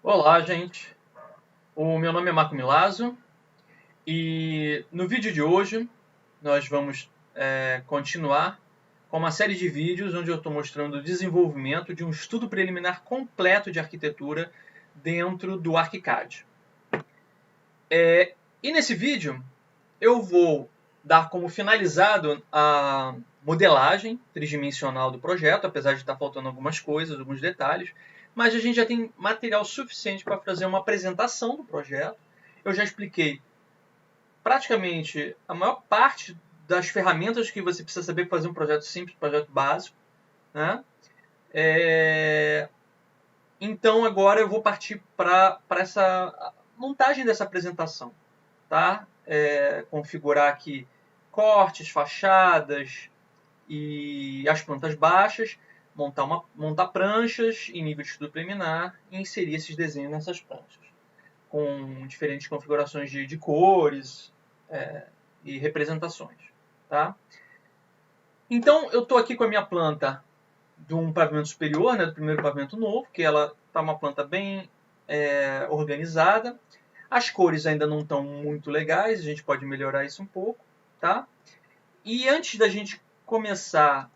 Olá, gente. O meu nome é Marco Milazzo e no vídeo de hoje nós vamos continuar com uma série de vídeos onde eu estou mostrando o desenvolvimento de um estudo preliminar completo de arquitetura dentro do ArchiCAD. E nesse vídeo eu vou dar como finalizado a modelagem tridimensional do projeto, apesar de estar faltando algumas coisas, alguns detalhes, mas a gente já tem material suficiente para fazer uma apresentação do projeto. Eu já expliquei praticamente a maior parte das ferramentas que você precisa saber para fazer um projeto simples, um projeto básico, né? Então agora eu vou partir para essa montagem dessa apresentação, tá? Configurar aqui cortes, fachadas e as plantas baixas, montar pranchas em nível de estudo preliminar e inserir esses desenhos nessas pranchas, com diferentes configurações de cores e representações. Tá? Então eu estou aqui com a minha planta de um pavimento superior, né, do primeiro pavimento novo, que ela está uma planta bem organizada. As cores ainda não estão muito legais, a gente pode melhorar isso um pouco, tá? E antes da gente começar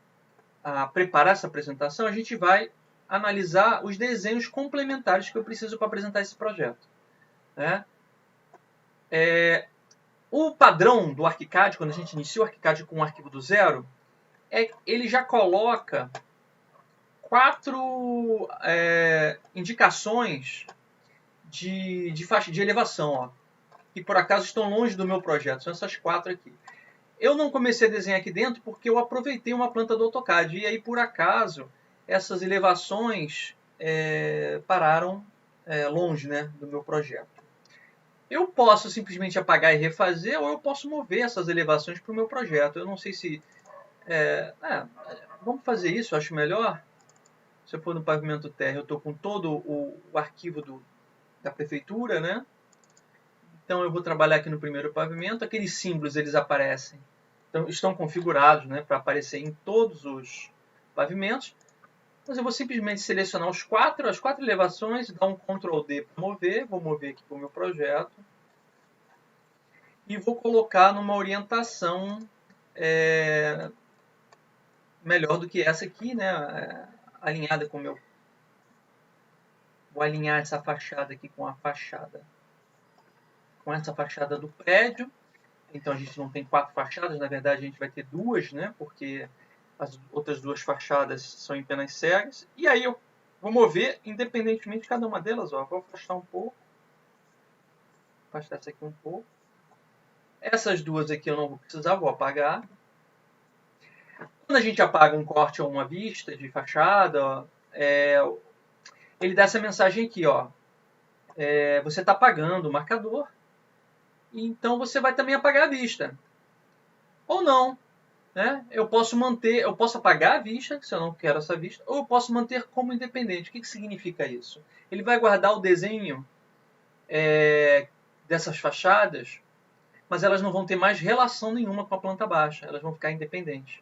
a preparar essa apresentação, a gente vai analisar os desenhos complementares que eu preciso para apresentar esse projeto. Né? O padrão do ArchiCAD, quando a gente inicia o ArchiCAD com um arquivo do zero, ele já coloca 4 indicações de elevação, ó, que por acaso estão longe do meu projeto. São essas 4 aqui. Eu não comecei a desenhar aqui dentro porque eu aproveitei uma planta do AutoCAD. E aí, por acaso, essas elevações pararam longe, né, do meu projeto. Eu posso simplesmente apagar e refazer, ou eu posso mover essas elevações para o meu projeto. Eu não sei se... vamos fazer isso, eu acho melhor. Se eu for no pavimento terra, eu estou com todo o arquivo da prefeitura, né? Então eu vou trabalhar aqui no primeiro pavimento. Aqueles símbolos, eles aparecem, então, estão configurados, né, para aparecer em todos os pavimentos. Mas eu vou simplesmente selecionar as 4 elevações, dar um Ctrl D para mover, vou mover aqui para o meu projeto e vou colocar numa orientação melhor do que essa aqui, né, alinhada com o meu... Vou alinhar essa fachada aqui com a fachada, com essa fachada do prédio. Então a gente não tem 4 fachadas, na verdade a gente vai ter 2, né, porque as outras 2 fachadas são apenas cegas. E aí eu vou mover independentemente de cada uma delas. Ó. Vou afastar um pouco. Afastar essa aqui um pouco. Essas 2 aqui eu não vou precisar, vou apagar. Quando a gente apaga um corte ou uma vista de fachada, ó, ele dá essa mensagem aqui, ó. Você está apagando o marcador, então você vai também apagar a vista. Ou não. Né? Eu posso apagar a vista, se eu não quero essa vista, ou eu posso manter como independente. O que significa isso? Ele vai guardar o desenho dessas fachadas, mas elas não vão ter mais relação nenhuma com a planta baixa, elas vão ficar independentes.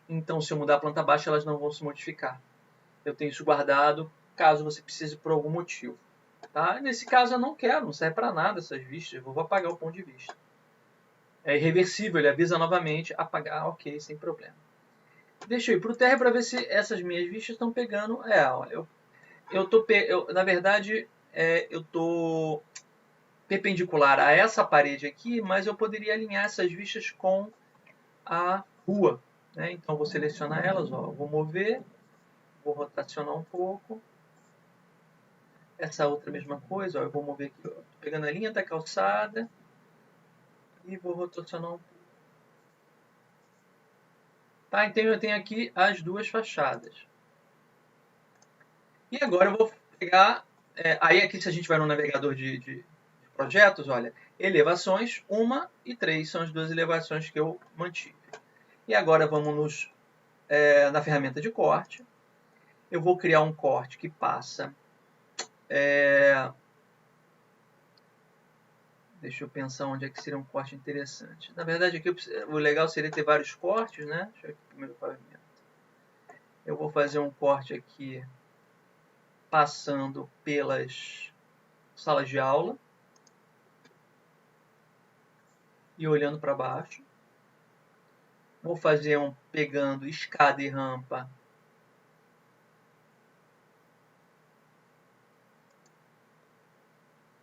Então, se eu mudar a planta baixa, elas não vão se modificar. Eu tenho isso guardado, caso você precise por algum motivo. Tá? Nesse caso, eu não quero, não serve para nada essas vistas, eu vou apagar o ponto de vista. É irreversível, ele avisa novamente, apagar, ok, sem problema. Deixa eu ir para o terra para ver se essas minhas vistas estão pegando. Olha, na verdade, eu estou perpendicular a essa parede aqui, mas eu poderia alinhar essas vistas com a rua. Né? Então, vou selecionar elas, ó, vou mover, vou rotacionar um pouco. Essa outra mesma coisa, ó, eu vou mover aqui, ó, pegando a linha da calçada e vou rotacionar um pouco. Tá, então eu tenho aqui as 2 fachadas. E agora eu vou pegar... aí aqui, se a gente vai no navegador de projetos, olha, elevações, 1 e 3 são as 2 elevações que eu mantive. E agora vamos na ferramenta de corte. Eu vou criar um corte que passa... deixa eu pensar onde é que seria um corte interessante. Na verdade, aqui o legal seria ter vários cortes, né? Deixa eu ver aqui primeiro o pavimento. Eu vou fazer um corte aqui passando pelas sala de aula e olhando para baixo. Vou fazer um pegando escada e rampa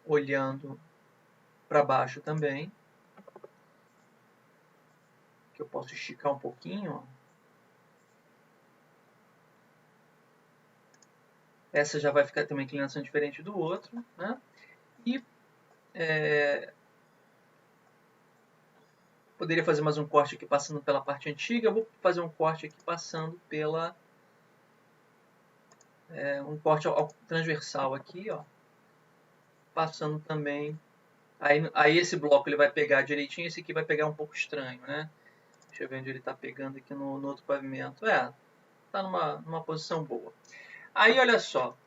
olhando para baixo também. Que eu posso esticar um pouquinho. Ó. Essa já vai ficar ter uma inclinação diferente do outro. Né? E poderia fazer mais um corte aqui passando pela parte antiga. Eu vou fazer um corte aqui passando pela... um corte transversal aqui, ó. Passando também... Aí esse bloco ele vai pegar direitinho, esse aqui vai pegar um pouco estranho, né? Deixa eu ver onde ele está pegando aqui no outro pavimento. Está numa posição boa. Aí, olha só.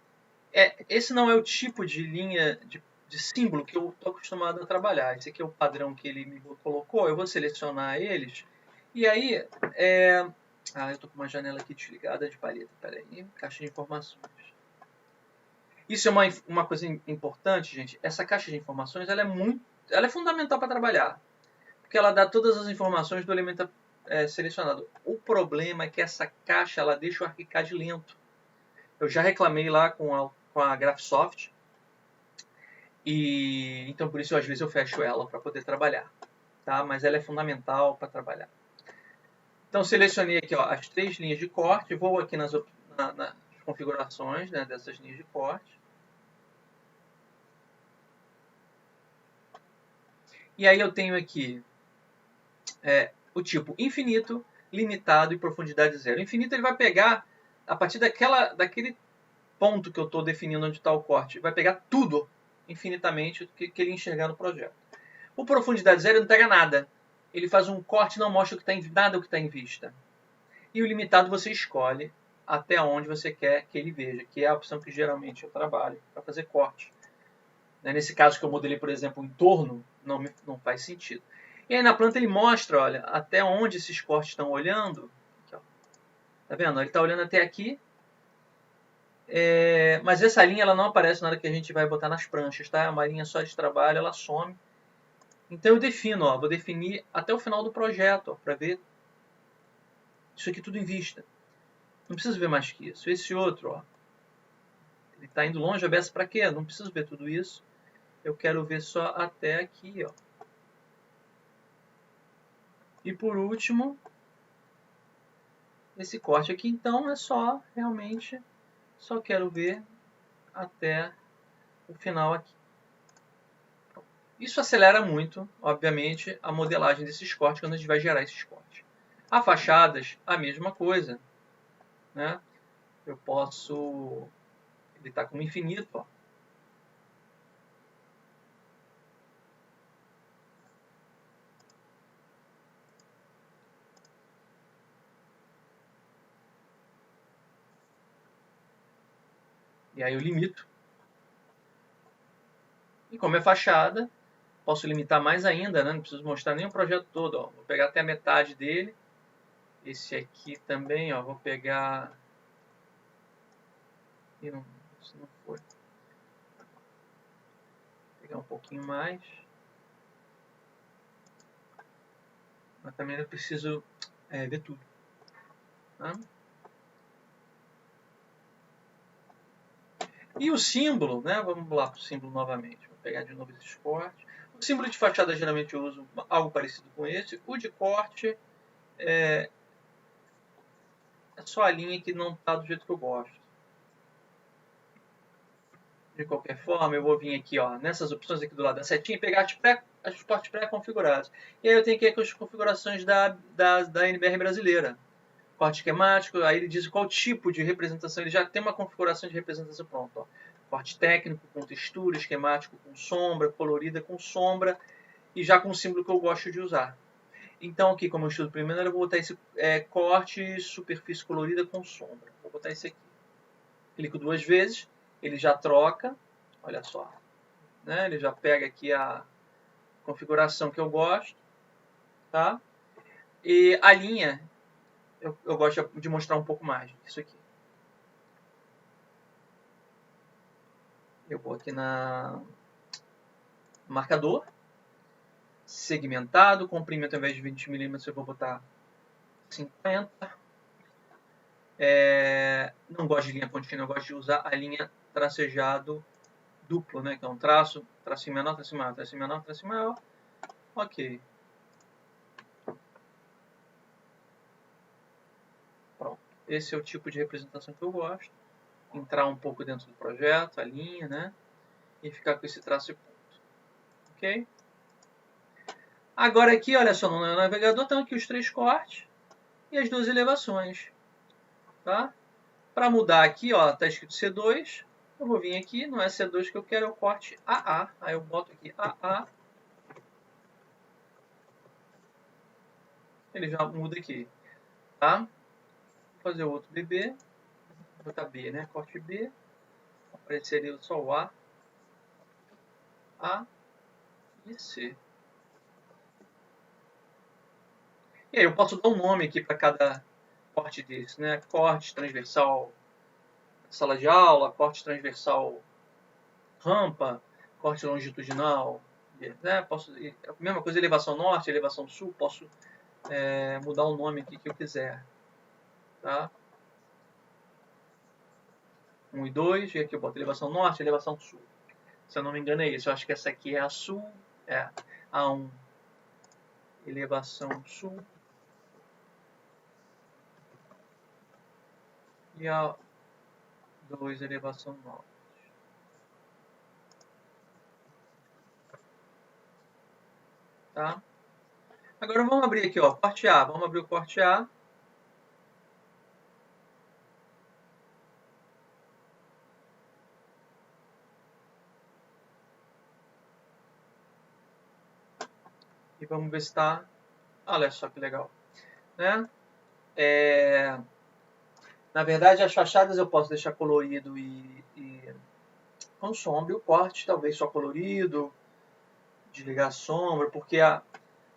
Esse não é o tipo de linha de símbolo que eu estou acostumado a trabalhar. Esse aqui é o padrão que ele me colocou. Eu vou selecionar eles. E aí, eu estou com uma janela aqui desligada de palheta. Peraí, caixa de informações. Isso é uma coisa importante, gente. Essa caixa de informações ela é fundamental para trabalhar. Porque ela dá todas as informações do elemento selecionado. O problema é que essa caixa ela deixa o ArchiCAD lento. Eu já reclamei lá com a Graphisoft. Então por isso às vezes eu fecho ela para poder trabalhar. Tá? Mas ela é fundamental para trabalhar. Então selecionei aqui as 3 linhas de corte. Vou aqui nas configurações, né, dessas linhas de corte. E aí eu tenho aqui o tipo infinito, limitado e profundidade zero. O infinito ele vai pegar, a partir daquele ponto que eu estou definindo onde está o corte, vai pegar tudo infinitamente que ele enxergar no projeto. O profundidade zero não pega nada. Ele faz um corte e não mostra nada o que está em vista. E o limitado você escolhe até onde você quer que ele veja, que é a opção que geralmente eu trabalho para fazer corte. Nesse caso que eu modelei, por exemplo, o entorno, não faz sentido. E aí na planta ele mostra, olha, até onde esses cortes estão olhando. Aqui, ó. Tá vendo? Ele está olhando até aqui. Mas essa linha ela não aparece na hora que a gente vai botar nas pranchas, tá? É uma linha só de trabalho, ela some. Então eu defino, vou definir até o final do projeto, para ver isso aqui tudo em vista. Não preciso ver mais que isso. Esse outro, ele está indo longe a beça para quê? Não preciso ver tudo isso. Eu quero ver só até aqui, ó. E por último, esse corte aqui, então, é realmente, só quero ver até o final aqui. Isso acelera muito, obviamente, a modelagem desses cortes quando a gente vai gerar esses cortes. A fachadas, a mesma coisa. Né? Eu posso... Ele está como infinito, ó. E aí eu limito. E como é fachada, posso limitar mais ainda, né? Não preciso mostrar nem o projeto todo. Ó. Vou pegar até a metade dele. Esse aqui também, ó, vou pegar... Isso não foi. Vou pegar um pouquinho mais. Mas também não preciso ver tudo. Tá? E o símbolo, né? Vamos lá para o símbolo novamente. Vou pegar de novo esses cortes. O símbolo de fachada geralmente eu uso algo parecido com esse. O de corte é só a linha que não está do jeito que eu gosto. De qualquer forma, eu vou vir aqui nessas opções aqui do lado da setinha e pegar as cortes pré-configurados. E aí eu tenho aqui as configurações da NBR brasileira. Corte esquemático, aí ele diz qual tipo de representação, ele já tem uma configuração de representação pronta. Ó. Corte técnico, com textura, esquemático com sombra, colorida com sombra, e já com o símbolo que eu gosto de usar. Então aqui, como eu estudo primeiro, eu vou botar esse corte, superfície colorida com sombra. Vou botar esse aqui. Clico 2 vezes, ele já troca, olha só. Né? Ele já pega aqui a configuração que eu gosto. Tá? E a linha, eu gosto de mostrar um pouco mais. Isso aqui. Eu vou aqui na marcador, segmentado, comprimento ao invés de 20 milímetros eu vou botar 50. Não gosto de linha contínua, eu gosto de usar a linha tracejado duplo, né? Que é um traço, tracinho menor, tracinho maior, tracinho menor, tracinho maior. Ok. Pronto. Esse é o tipo de representação que eu gosto. Entrar um pouco dentro do projeto, a linha, né? E ficar com esse traço e ponto. Ok? Agora aqui, olha só, no navegador estão aqui os 3 cortes e as 2 elevações. Tá? Para mudar aqui, ó, tá escrito C2. Eu vou vir aqui, não é C2 que eu quero, é o corte AA. Aí eu boto aqui AA. Ele já muda aqui. Tá? Vou fazer o outro BB. Vou botar B, né? Corte B. Apareceria só o A e C. E aí eu posso dar um nome aqui para cada corte desse, né? Corte transversal sala de aula, corte transversal rampa, corte longitudinal, né? Posso, a mesma coisa, elevação norte, elevação sul, posso mudar o nome aqui que eu quiser. Tá? 1 e 2, e aqui eu boto elevação norte, elevação sul. Se eu não me engano é isso, eu acho que essa aqui é a sul, é A1, elevação sul, e a 2, elevação norte. Tá? Agora vamos abrir aqui, ó, corte A. Vamos abrir o corte A. E vamos ver se está... Olha só que legal. Né? Na verdade, as fachadas eu posso deixar colorido e com sombra. E o corte talvez só colorido, desligar a sombra, porque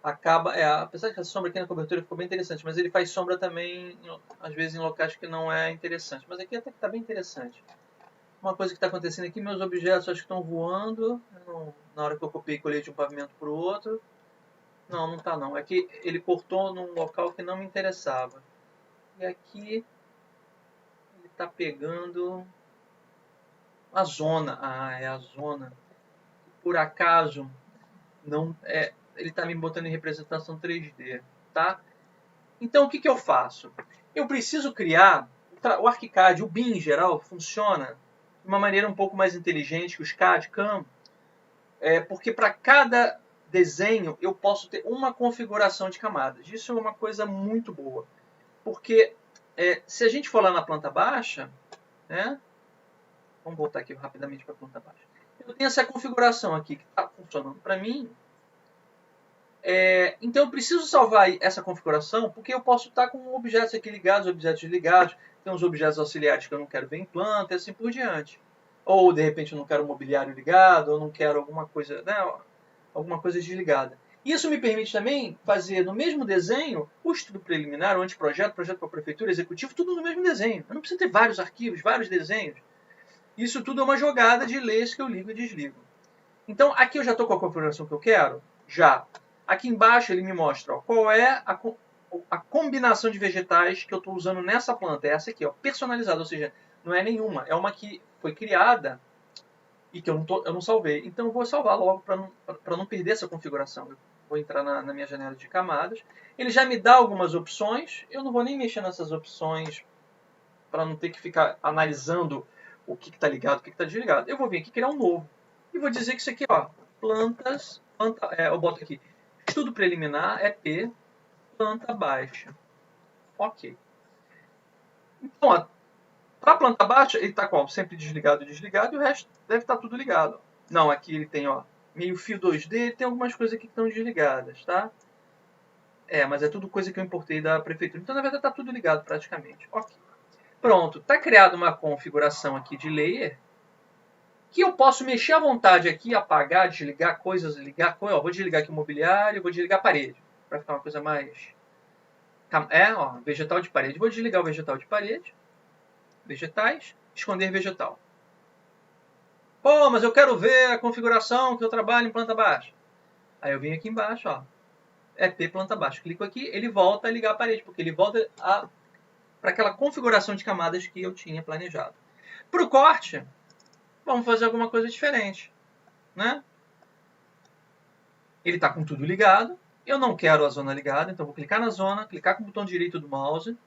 acaba... apesar de que a sombra aqui na cobertura ficou bem interessante, mas ele faz sombra também, às vezes, em locais que não é interessante. Mas aqui até que está bem interessante. Uma coisa que está acontecendo aqui, meus objetos acho que estão voando na hora que eu copiei e colei de um pavimento para o outro. Não, não está não. É que ele cortou num local que não me interessava. E aqui ele está pegando a zona. Ah, é a zona. Por acaso, não ele está me botando em representação 3D. Tá? Então, o que eu faço? Eu preciso criar... O ArchiCAD, o BIM em geral, funciona de uma maneira um pouco mais inteligente que os CAD, CAM, porque para cada desenho eu posso ter uma configuração de camadas. Isso é uma coisa muito boa. Porque se a gente for lá na planta baixa, né? Vamos voltar aqui rapidamente para a planta baixa. Eu tenho essa configuração aqui que está funcionando para mim. Então eu preciso salvar essa configuração porque eu posso estar com objetos aqui ligados, objetos desligados, tem uns objetos auxiliares que eu não quero ver em planta e assim por diante. Ou de repente eu não quero o mobiliário ligado, ou não quero alguma coisa, né, alguma coisa desligada. Isso me permite também fazer no mesmo desenho o estudo preliminar, o anteprojeto, projeto para a prefeitura, executivo, tudo no mesmo desenho. Eu não preciso ter vários arquivos, vários desenhos. Isso tudo é uma jogada de leis que eu ligo e desligo. Então aqui eu já estou com a configuração que eu quero? Já. Aqui embaixo ele me mostra qual é a combinação de vegetais que eu estou usando nessa planta. É essa aqui, ó, personalizada, ou seja, não é nenhuma. É uma que foi criada e que eu não salvei. Então eu vou salvar logo para não perder essa configuração. Eu vou entrar na minha janela de camadas. Ele já me dá algumas opções. Eu não vou nem mexer nessas opções para não ter que ficar analisando o que está ligado, o que está desligado. Eu vou vir aqui criar um novo. E vou dizer que isso aqui, ó, plantas, eu boto aqui, estudo preliminar, EP, planta baixa. Ok. Então, para a planta baixa, ele está sempre desligado, desligado, e o resto deve estar tudo ligado. Não, aqui ele tem, ó, meio fio 2D, tem algumas coisas aqui que estão desligadas, tá? Mas é tudo coisa que eu importei da prefeitura. Então, na verdade, está tudo ligado praticamente. Ok. Pronto, está criada uma configuração aqui de layer que eu posso mexer à vontade aqui, apagar, desligar coisas, ligar coisas. Vou desligar aqui o mobiliário, vou desligar a parede, para ficar uma coisa mais... vegetal de parede. Vou desligar o vegetal de parede, vegetais, esconder vegetal. Pô, mas eu quero ver a configuração que eu trabalho em planta baixa. Aí eu vim aqui embaixo, ó, EP planta baixa. Clico aqui, ele volta a ligar a parede, porque ele volta para aquela configuração de camadas que eu tinha planejado. Para o corte, vamos fazer alguma coisa diferente, né? Ele está com tudo ligado. Eu não quero a zona ligada, então vou clicar na zona, clicar com o botão direito do mouse,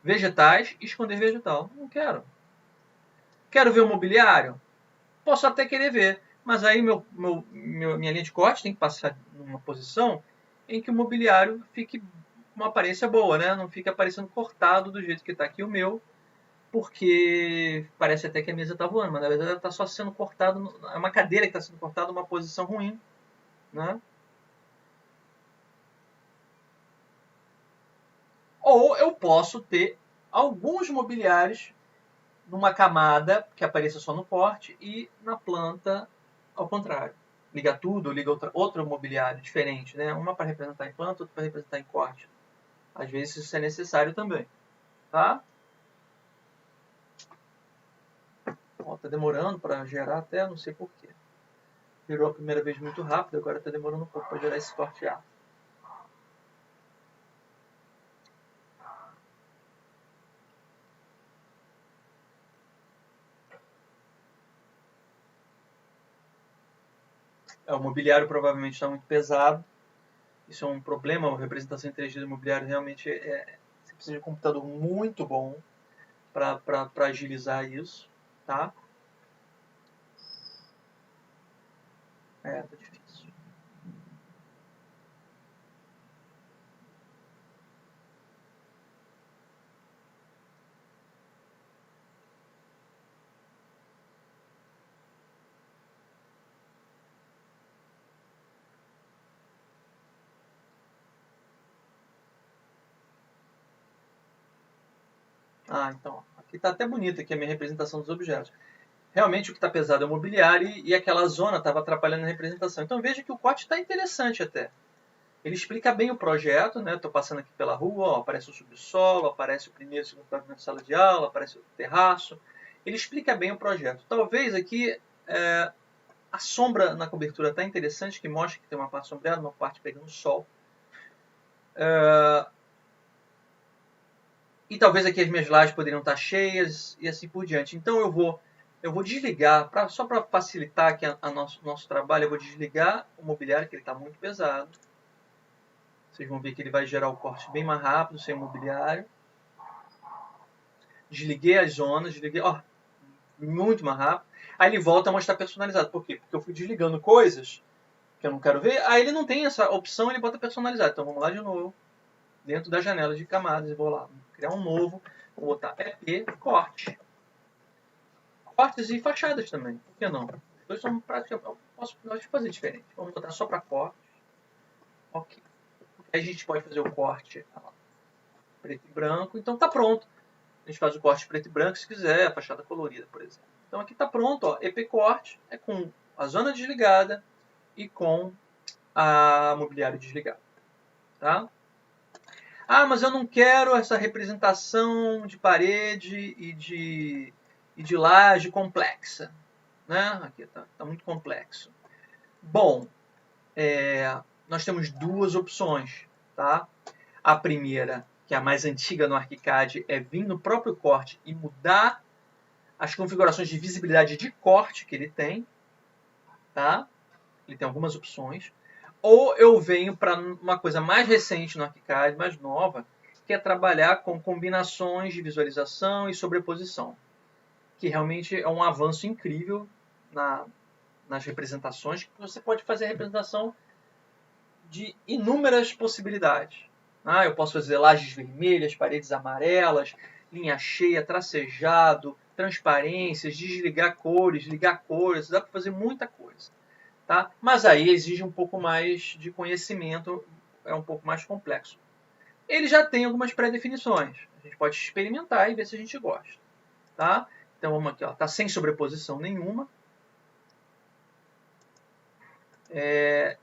vegetais, esconder vegetal. Não quero. Quero ver o mobiliário? Posso até querer ver, mas aí minha linha de corte tem que passar numa posição em que o mobiliário fique uma aparência boa, né? Não fique aparecendo cortado do jeito que está aqui o meu, porque parece até que a mesa está voando, mas na verdade ela está só sendo cortado, é uma cadeira que está sendo cortada numa posição ruim, né? Ou eu posso ter alguns mobiliários numa camada que apareça só no corte e na planta ao contrário. Liga tudo, liga outro mobiliário diferente, né? Uma para representar em planta, outra para representar em corte. Às vezes isso é necessário também, tá? Ó, tá demorando para gerar até, não sei porquê. Gerou a primeira vez muito rápido, agora está demorando um pouco para gerar esse corte A. O mobiliário provavelmente está muito pesado. Isso é um problema, a representação em 3D do mobiliário realmente você precisa de um computador muito bom para agilizar isso, tá? Tá difícil. Ah, então, aqui está até bonita aqui a minha representação dos objetos. Realmente o que está pesado é o mobiliário e aquela zona estava atrapalhando a representação. Então veja que o corte está interessante até. Ele explica bem o projeto, né? Estou passando aqui pela rua, ó, aparece o subsolo, aparece o primeiro e segundo pavimento de sala de aula, aparece o terraço. Ele explica bem o projeto. Talvez aqui a sombra na cobertura está interessante, que mostra que tem uma parte sombreada, uma parte pegando sol. E talvez aqui as minhas lajes poderiam estar cheias e assim por diante. Então eu vou desligar, só para facilitar aqui nosso trabalho, eu vou desligar o mobiliário, que ele está muito pesado. Vocês vão ver que ele vai gerar o corte bem mais rápido, sem o mobiliário. Desliguei as zonas, muito mais rápido. Aí ele volta a mostrar personalizado. Por quê? Porque eu fui desligando coisas que eu não quero ver. Aí ele não tem essa opção, ele bota personalizado. Então vamos lá de novo. Dentro da janela de camadas, eu vou lá criar um novo. Vou botar EP, corte. Cortes e fachadas também. Por que não? Os dois são praticamente. Posso fazer diferente. Vamos botar só para corte. Ok. Aí a gente pode fazer o corte preto e branco. Então tá pronto. A gente faz o corte preto e branco se quiser, a fachada colorida, por exemplo. Então aqui está pronto, ó, EP corte é com a zona desligada e com a mobiliário desligado, tá? Ah, mas eu não quero essa representação de parede e de laje complexa, né? Aqui tá muito complexo. Bom, nós temos duas opções, tá? A primeira, que é a mais antiga no ArchiCAD, é vir no próprio corte e mudar as configurações de visibilidade de corte que ele tem, tá? Ele tem algumas opções. Ou eu venho para uma coisa mais recente no ArchiCAD, mais nova, que é trabalhar com combinações de visualização e sobreposição, que realmente é um avanço incrível nas representações, que você pode fazer a representação de inúmeras possibilidades. Eu posso fazer lajes vermelhas, paredes amarelas, linha cheia, tracejado, transparências, desligar cores, ligar cores, dá para fazer muita coisa. Tá? Mas aí exige um pouco mais de conhecimento, é um pouco mais complexo. Ele já tem algumas pré-definições, a gente pode experimentar e ver se a gente gosta. Tá? Então vamos aqui, está sem sobreposição nenhuma.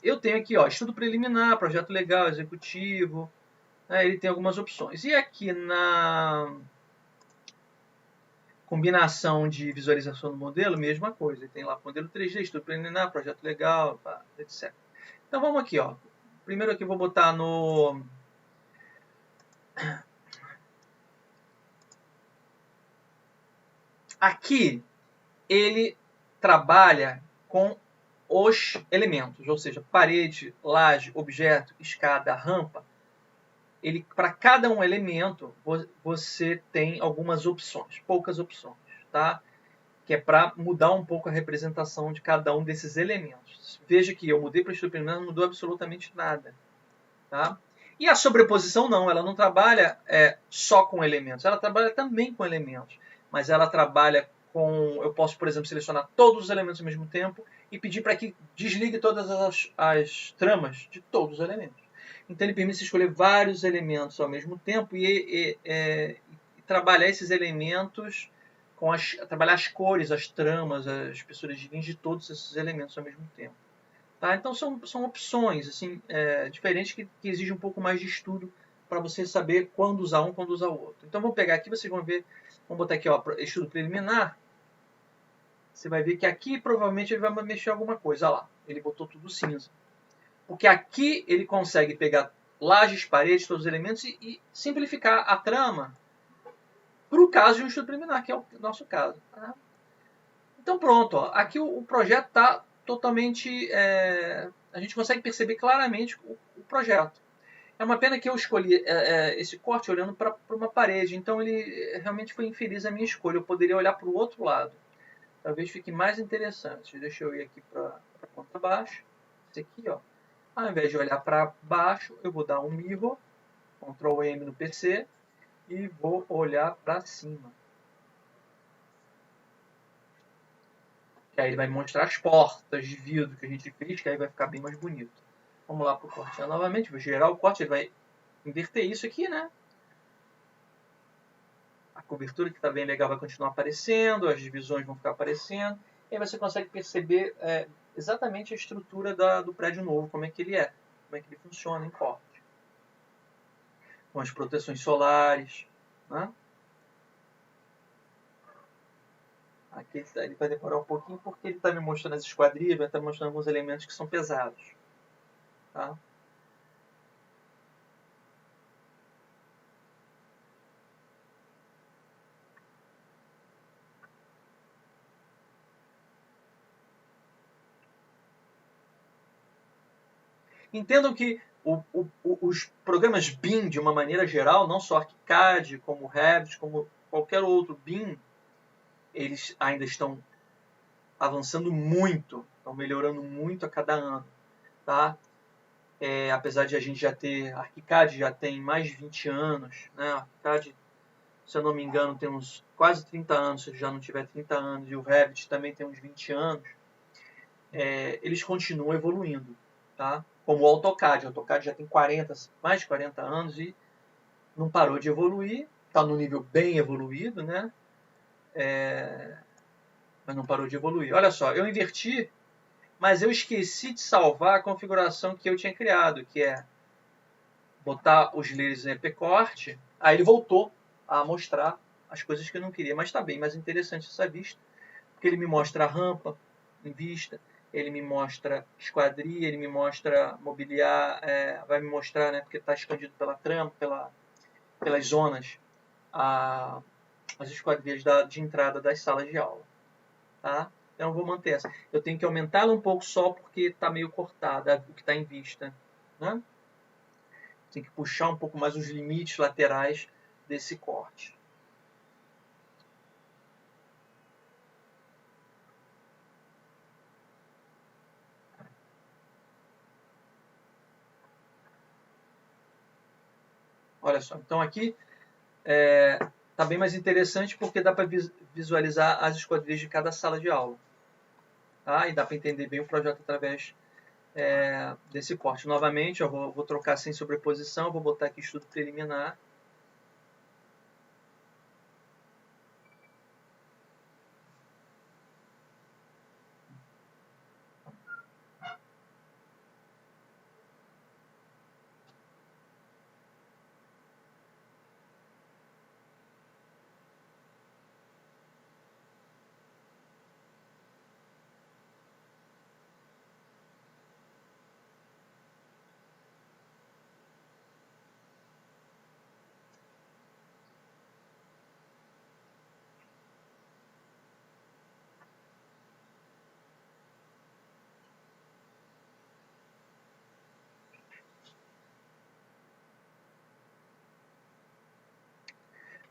Eu tenho aqui, ó, estudo preliminar, projeto legal, executivo, ele tem algumas opções. E aqui combinação de visualização do modelo, mesma coisa. Tem lá modelo 3D, estudo preliminar, projeto legal, etc. Então vamos aqui, ó. Primeiro aqui eu vou botar no... Aqui ele trabalha com os elementos, ou seja, parede, laje, objeto, escada, rampa. Ele, para cada um elemento, você tem algumas opções, poucas opções, tá? Que é para mudar um pouco a representação de cada um desses elementos. Veja que eu mudei para estrutura preliminar, não mudou absolutamente nada, tá? E a sobreposição não, ela não trabalha só com elementos, ela trabalha também com elementos, mas ela trabalha com, eu posso, por exemplo, selecionar todos os elementos ao mesmo tempo e pedir para que desligue todas as tramas de todos os elementos. Então ele permite escolher vários elementos ao mesmo tempo e trabalhar esses elementos, trabalhar as cores, as tramas, as espessuras de linhas de todos esses elementos ao mesmo tempo. Tá? Então são opções assim, diferentes que exigem um pouco mais de estudo para você saber quando usar um, quando usar o outro. Então vamos pegar aqui, vocês vão ver, vamos botar aqui, ó, estudo preliminar. Você vai ver que aqui provavelmente ele vai mexer alguma coisa. Olha lá, ele botou tudo cinza. Porque aqui ele consegue pegar lajes, paredes, todos os elementos e simplificar a trama para o caso de um estudo preliminar, que é o nosso caso. Tá? Então pronto, ó, aqui o projeto está totalmente... a gente consegue perceber claramente o projeto. É uma pena que eu escolhi esse corte olhando para uma parede, então ele realmente foi infeliz a minha escolha. Eu poderia olhar para o outro lado. Talvez fique mais interessante. Deixa eu ir aqui para a ponta baixa. Esse aqui, ó. Ao invés de olhar para baixo, eu vou dar um mirror, Ctrl M no PC, e vou olhar para cima. Que aí ele vai mostrar as portas de vidro que a gente fez, que aí vai ficar bem mais bonito. Vamos lá para o corte novamente, vou gerar o corte, ele vai inverter isso aqui, né? A cobertura que está bem legal vai continuar aparecendo, as divisões vão ficar aparecendo, e aí você consegue perceber exatamente a estrutura do prédio novo, como é que ele é, como é que ele funciona em corte. Com as proteções solares, né? Aqui ele vai demorar um pouquinho porque ele está me mostrando as esquadrias, vai estar mostrando alguns elementos que são pesados. Tá? Entendam que os programas BIM, de uma maneira geral, não só ArchiCAD, como Revit, como qualquer outro BIM, eles ainda estão avançando muito, estão melhorando muito a cada ano. Tá? Apesar de a gente já ter, ArchiCAD já tem mais de 20 anos, né? ArchiCAD, se eu não me engano, tem uns quase 30 anos, se já não tiver 30 anos, e o Revit também tem uns 20 anos, eles continuam evoluindo, tá? Como o AutoCAD. O AutoCAD já tem mais de 40 anos e não parou de evoluir, está no nível bem evoluído, né? Mas não parou de evoluir. Olha só, eu inverti, mas eu esqueci de salvar a configuração que eu tinha criado, que é botar os layers em EP-corte, aí ele voltou a mostrar as coisas que eu não queria, mas está bem mais interessante essa vista, porque ele me mostra a rampa em vista, ele me mostra esquadria, ele me mostra mobiliar, vai me mostrar, né, porque está escondido pela trama, pelas zonas, as esquadrias de entrada das salas de aula. Tá? Então eu vou manter essa. Eu tenho que aumentá-la um pouco só porque está meio cortada o que está em vista. Né? Tem que puxar um pouco mais os limites laterais desse corte. Olha só, então aqui está bem mais interessante porque dá para visualizar as esquadrias de cada sala de aula. Tá? E dá para entender bem o projeto através desse corte. Novamente, eu vou trocar sem sobreposição, vou botar aqui estudo preliminar.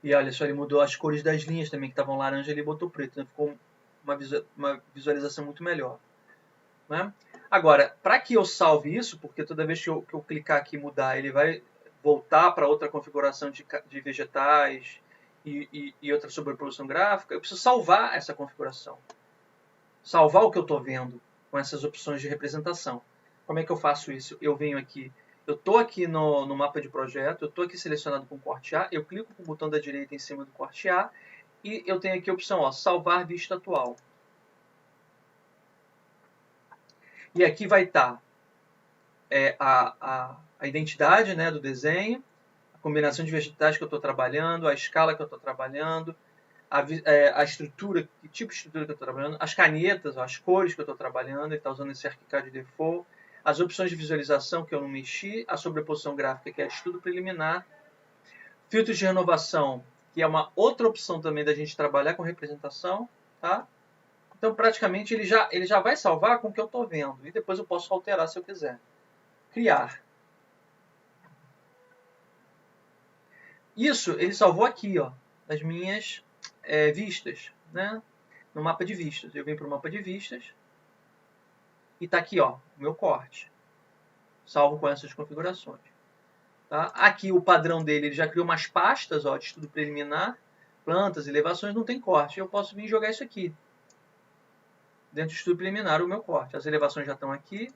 E olha só, ele mudou as cores das linhas também, que estavam laranja, ele botou preto. Então ficou uma visualização muito melhor. Né? Agora, para que eu salve isso, porque toda vez que eu clicar aqui e mudar, ele vai voltar para outra configuração de vegetais e outra sobreposição gráfica, eu preciso salvar essa configuração. Salvar o que eu estou vendo com essas opções de representação. Como é que eu faço isso? Eu venho aqui, eu estou aqui no mapa de projeto, eu estou aqui selecionado com corte A, eu clico com o botão da direita em cima do corte A e eu tenho aqui a opção, ó, salvar vista atual. E aqui vai estar a identidade, né, do desenho, a combinação de vegetais que eu estou trabalhando, a escala que eu estou trabalhando, a estrutura, que tipo de estrutura que eu estou trabalhando, as canetas, as cores que eu estou trabalhando, ele está usando esse ArchiCAD Default, as opções de visualização que eu não mexi, a sobreposição gráfica, que é estudo preliminar, filtros de renovação, que é uma outra opção também da gente trabalhar com representação, tá? Então, praticamente, ele já vai salvar com o que eu estou vendo, e depois eu posso alterar se eu quiser. Criar. Isso ele salvou aqui, ó, nas minhas vistas, né? No mapa de vistas. Eu venho para o mapa de vistas e está aqui, ó, o meu corte, salvo com essas configurações. Tá? Aqui o padrão dele, ele já criou umas pastas, ó, de estudo preliminar, plantas, elevações, não tem corte. Eu posso vir jogar isso aqui. Dentro do estudo preliminar, o meu corte. As elevações já estão aqui,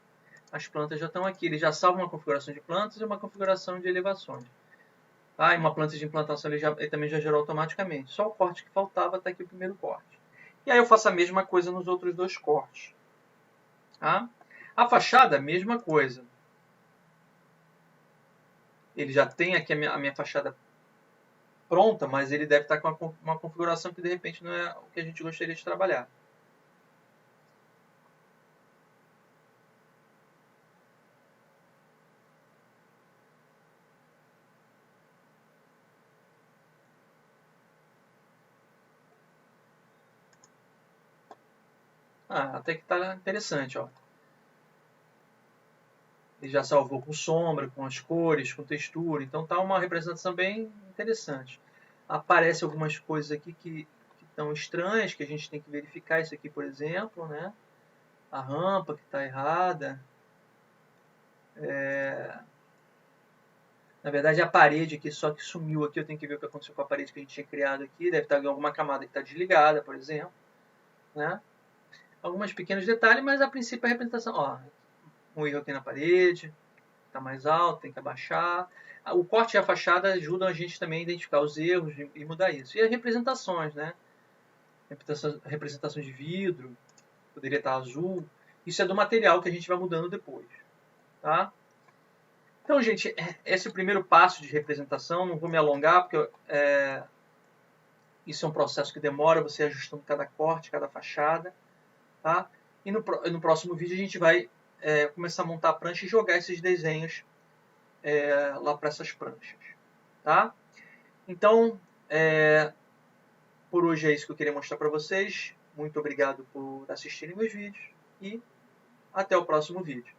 as plantas já estão aqui. Ele já salva uma configuração de plantas e uma configuração de elevações. Ah, e uma planta de implantação ele também já gerou automaticamente. Só o corte que faltava está aqui o primeiro corte. E aí eu faço a mesma coisa nos outros dois cortes. Tá? A fachada, mesma coisa. Ele já tem aqui a minha fachada pronta, mas ele deve estar com uma configuração que de repente não é o que a gente gostaria de trabalhar. Ah, até que está interessante, ó. Ele já salvou com sombra, com as cores, com textura. Então tá uma representação bem interessante. Aparece algumas coisas aqui que estão estranhas, que a gente tem que verificar. Isso aqui, por exemplo, né? A rampa que está errada. Na verdade, a parede aqui só que sumiu aqui. Eu tenho que ver o que aconteceu com a parede que a gente tinha criado aqui. Deve estar em alguma camada que está desligada, por exemplo. Né? Alguns pequenos detalhes, mas a princípio a representação... Ó, um erro aqui na parede, está mais alto, tem que abaixar. O corte e a fachada ajudam a gente também a identificar os erros e mudar isso. E as representações, né? Representações de vidro, poderia estar azul. Isso é do material que a gente vai mudando depois. Tá? Então, gente, esse é o primeiro passo de representação. Não vou me alongar, porque isso é um processo que demora, você ajustando cada corte, cada fachada. Tá? E no próximo vídeo a gente vai começar a montar a prancha e jogar esses desenhos lá para essas pranchas. Tá? Então, por hoje é isso que eu queria mostrar para vocês. Muito obrigado por assistirem meus vídeos e até o próximo vídeo.